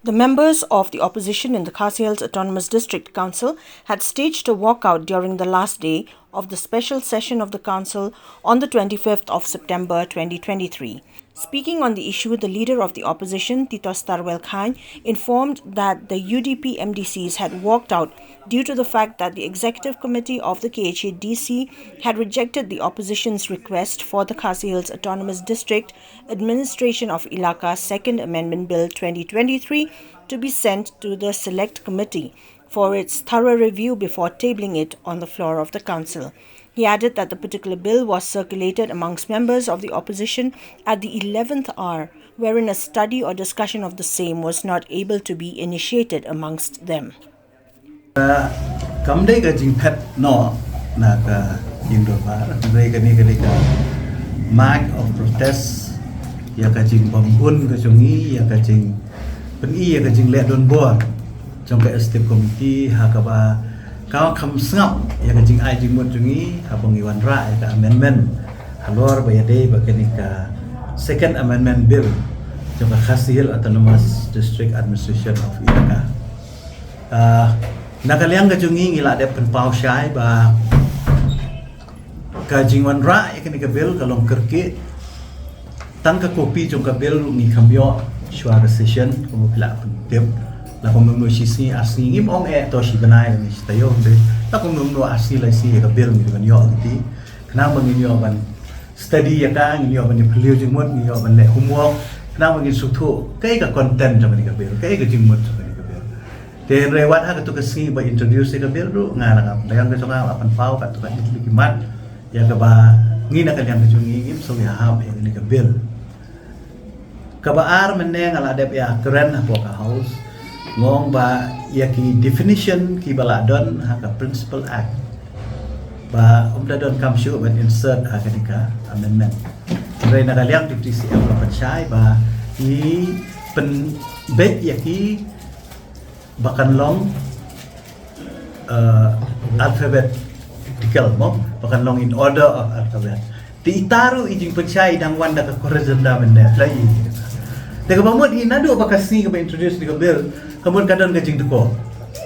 The members of the opposition in the Khasi Hills Autonomous District Council had staged a walkout during the last day of the special session of the council on the 25th of September 2023. Speaking on the issue, the leader of the opposition, Titos Tarwel Khan, informed that the UDP MDCs had walked out due to the fact that the executive committee of the KHA-DC had rejected the opposition's request for the Khasi Hills Autonomous District Administration of Ilaka's Second Amendment Bill 2023 to be sent to the Select Committee for its thorough review before tabling it on the floor of the council. He added that the particular bill was circulated amongst members of the opposition at the 11th hour, wherein a study or discussion of the same was not able to be initiated amongst them. Kamdai ka jingpet no na ka jingdobar dai ka ni ka mark of protest ya ka jing bambun ka jungi ya ka jing peni ya ka jing le don bon trong ka step committee ha ka ba kau kam sngap ya ka jing ai jing mot jungi ha pengiwan ra ya ka amendment halor ba ya dei ba ka ni ka second amendment bill trong ka Khasi Hills Autonomous District Administration of Ilaka. Nakaliang ka jungi ngila de penpau syai ba ka jingwan ra ya ka ni ka bill kalong kerke tang ka kopi trong ka bill ni kambyo shwa session ko pila tip la ko mno sisi asni ngim ong to si banai ni tayo de ta ko mno asni la si ka bill ni ban yo ti kana bangin yo ban study ya ka ni yo ban ni phliu jingmot ni yo ban le homework kana bangin suthu kai ka content trong ni ka bill kai ka jingmot trong ni ka bill te rewat ha ka to ka si ba introduce ka bill ru nga na dayang ka songa apan pau ka to ka likimat ya ka ba ngi na ka yang ka jungi ngim so ya ha ya ni ka bill kabaar meneng ala adep ya keren po ka house ngong ba ya ki definition ki baladon ha ka principal act ba dadon kam shu ban insert ha ka nika amendment re na kaliang DTCM ka pansyai ba i pen bet ya ki bakan long alphabetical mo bakan long in order of alphabet ti itaru ijing pansyai dang wanda ka korezenda men lai Teka pamut ina do bakasi ka ba introduce di ka bill. Kamud kadon ka jing duko.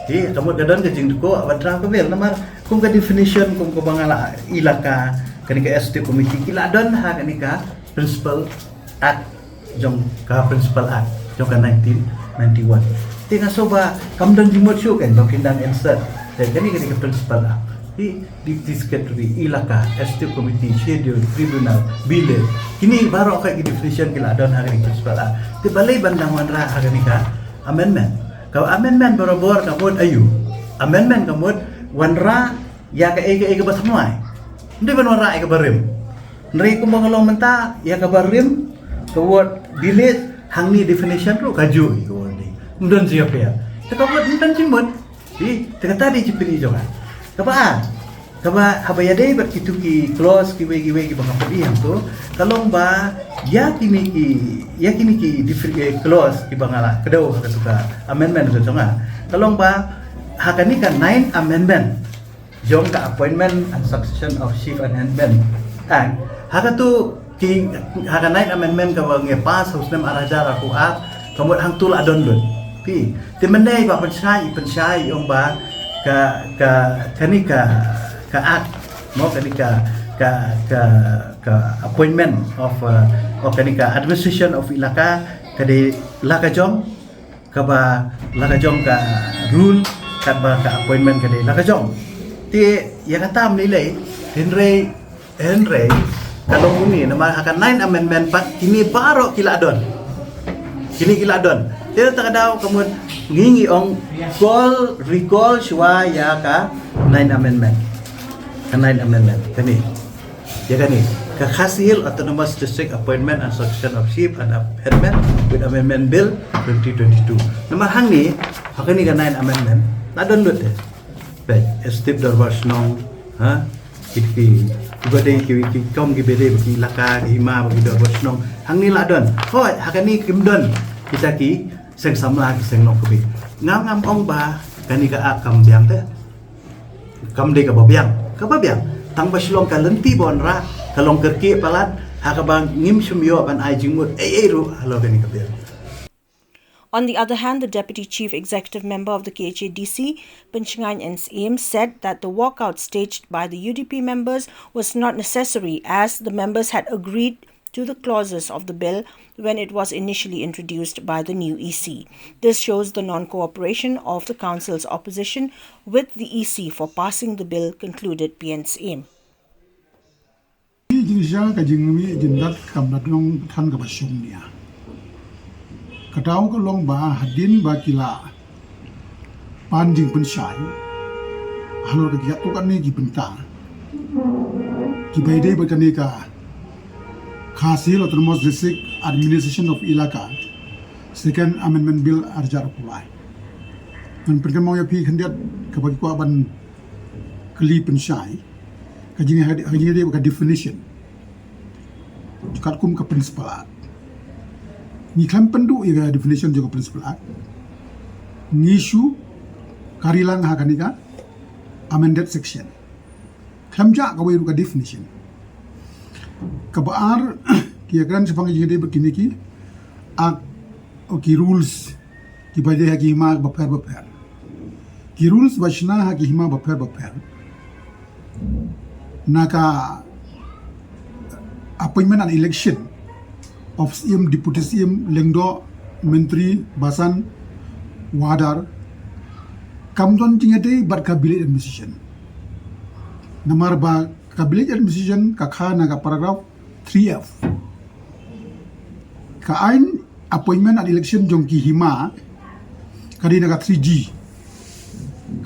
Kamud kadon ka jing duko abatra ka bill namar kung ka definition kung ka bangala ilaka kani ka ST committee kila don ha kani ka principal act jong ka principal act jong ka 1991. Tinga soba kamdon jimot syu kan bakindang insert. Kani ka principal act. Di secretary ilaka ST committee schedule tribunal bile kini baru ka definition kila don hari principal a ti balay bandang wanra hari ka amendment ka amendment borobor kamod ayu amendment kamod wanra ya ka ega basamay hindi ban wanra ega barim nri ko mangalong menta ya ka barim kawot delete hangni definition ro kaju ko ni ndon siya pa ta kamod ndon simot di ta tadi cipini jonga Kaba habayade ber kitu ki close ki wegi bang padi yang tu kalong ba ya kini ki different close ki bangala kedau ka suka amendment tu jonga kalong ba hakani kan 9 amendment jong ka appointment and succession of chief amendment kan hakatu ki hakan 9 amendment ka wang pas husnam araja aku kamut hang tul adon dun pi temendai ba pensyai ong ba kani ka act mo kani ka appointment of kani ka administration of ilaka kade laka jom ka rule ka ba ka appointment kade laka jom ti ya katam nilai Henry kalong uni nama akan 9 amendment pat kini baru kila adon Tidak takadaw kamu ngingi ong recall shwa ya ka 9 amendment. Kani. Ya kani. Ka Khasi Hills Autonomous District Appointment and Succession of Chief and Amendment with Amendment Bill 2022. Nama hang ni hakani ka 9 amendment. Nadon lut eh. Baik, step darwas nong ha kiti ibadai ki kom ki bede ki laka hima bagi darwas nong hang ni ladon. Hoi hakani kimdon kita ki seng samla ki seng nok kubi ngam ong ba kani ka akam biang te kam de ka babiang tang baslong ka lenti bonra kalong kerki palat ha ka bang ngim sumyo ban ai jingmut ru halo kani ka biang. On the other hand, the Deputy Chief Executive Member of the KHADC, Penchengan NCM, said that the walkout staged by the UDP members was not necessary as the members had agreed to the clauses of the bill when it was initially introduced by the new EC. This shows the non-cooperation of the Council's opposition with the EC for passing the bill, concluded PNCM. Katau ka long ba hadin ba kila panjing pensyai halor ka giat kan ni gi benta ki baide ba kan ka Khasil Autonomous District Administration of Ilaka Second Amendment Bill arjar pulai dan perkan mau ya pi khandiat ka bagi ko ban kli pensyai ka jingi hadi ka definition kat kum ka principal ni kan pendu ya definition juga principal act nishu karilang hakanika amended section klamja ka wayu ka definition kabar kiakan sepang jadi begini ki ak oki rules ki bade haki hima baper ki rules bashna haki hima baper naka appointment and election of CM Deputy CM Lengdo Menteri Basan Wadar kamdon tingate bar kabinet administration namar ba kabinet administration kakha naga paragraph 3F ka ain appointment and election jongki hima kadi naga 3G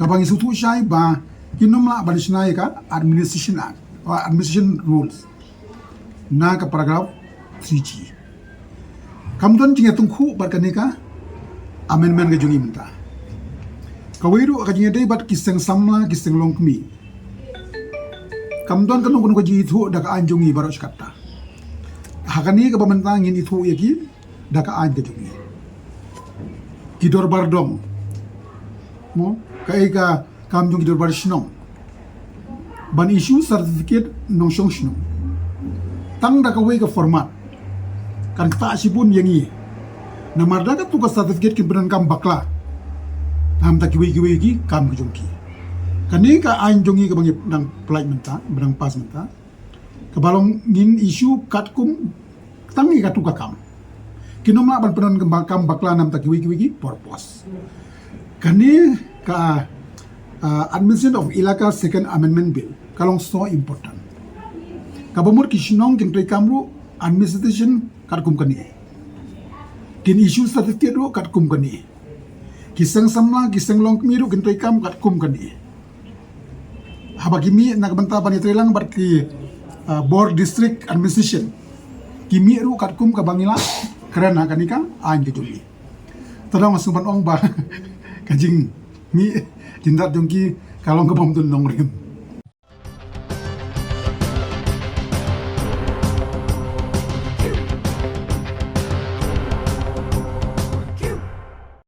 kabang isutu syai ba kinomla banisnai ka administration act or administration rules naga paragraph 3G kamdon jinga tungku barkanika amendment ga jungi minta kawiru ka jinga dai bat kiseng samla kiseng longkmi kamdon kanu kunu ka jingi thu daka anjungi baros kata hakani ka pamantangin itu yaki daka an ka jungi kidor bardom mo kai ka kamjung kidor bar shnong ban issue certificate nong shong shnong tang daka wei ka format kan ta sibun yangi namar daga tu ka certificate kin beran kam bakla nam ta kiwi ki kam ki jongki kani ka ain jongi ka bangi nang flight menta berang pas menta ka balong ngin issue kat kum tangi ka tu ka kam kinoma ban penan kam bakla nam ta kiwi ki purpose kani ka administration of Ilaka Second Amendment Bill kalong so important kabamur kishnong kin toy kamru administration katkum kani kin issue certificate ro katkum kani kisang samla kisang longkmi ro kin toy kam katkum kani habagimi nagbanta pani trelang barki board district administration kimi ro katkum ka bangila karena kanika ain kejuli tadang masuban ong ba kajing mi jindat jongki kalong ka pamtun nong rim